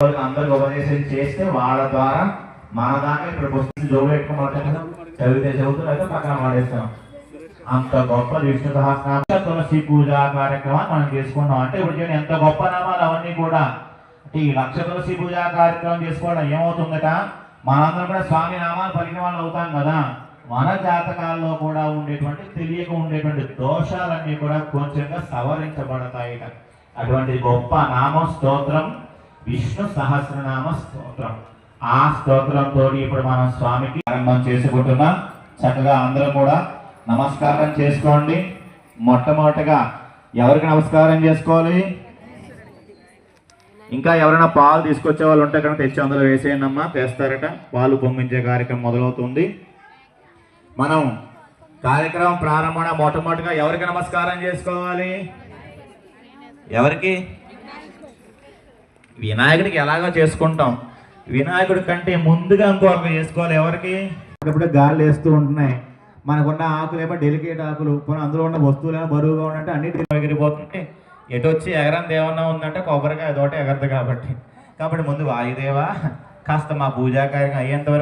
అందరికి ఉపదేశం చేస్తే వాళ్ళ ద్వారా మన దాకా ఇప్పుడు పుస్తకం జోబు పెట్టుకోమంటాం, చదివితే చదువుతూ పక్కన పడేస్తాం. అంత గొప్ప విష్ణు సహస్రనామ తులసి పూజా కార్యక్రమాన్ని మనం చేసుకున్నాం. అంటే ఇప్పుడు చూడండి ఎంత గొప్ప నామాలు అవన్నీ కూడా. అంటే ఈ లక్ష తులసి పూజా కార్యక్రమం చేసుకోవడం ఏమవుతుందట, మనందరం కూడా స్వామి నామాలు పలికిన వాళ్ళు అవుతాం కదా. మన జాతకాల్లో కూడా ఉండేటువంటి తెలియక ఉండేటువంటి దోషాలన్నీ కూడా కొంచెంగా సవరించబడతాయిట. అటువంటి గొప్ప నామ స్తోత్రం విష్ణు సహస్రనామ స్తోత్రం. ఆ స్తోత్రంతో ఇప్పుడు మనం స్వామికి ప్రారంభం చేసుకుంటున్నాం. చక్కగా అందరూ కూడా నమస్కారం చేసుకోండి. మొట్టమొదటిగా ఎవరికి నమస్కారం చేసుకోవాలి? ఇంకా ఎవరైనా పాలు తీసుకొచ్చే వాళ్ళు ఉంటే కనుక తెచ్చి అందులో వేసేయండమ్మా, తెస్తారట. పాలు పొంగించే కార్యక్రమం మొదలవుతుంది. మనం కార్యక్రమం ప్రారంభమైన మొట్టమొదటిగా ఎవరికి నమస్కారం చేసుకోవాలి? ఎవరికి? వినాయకుడికి ఎలాగో చేసుకుంటాం, వినాయకుడి కంటే ముందుగా ఇంకొకరు చేసుకోవాలి. ఎవరికి? ఇప్పుడు గాలి వేస్తూ ఉంటున్నాయి, మనకున్న ఆకులేమో డెలికేట్ ఆకులు, కొన్ని అందులో ఉన్న వస్తువులేమో బరువుగా ఉన్నట్టు అన్నిటి ఎగిరిపోతుంది. ఎటు వచ్చి ఎగరంది ఏమన్నా ఉందంటే కొబ్బరికాయ తోట ఎగరదు. కాబట్టి ముందు వాయుదేవా కాస్త మా పూజా కార్యక్రమం అయ్యేంతవరకు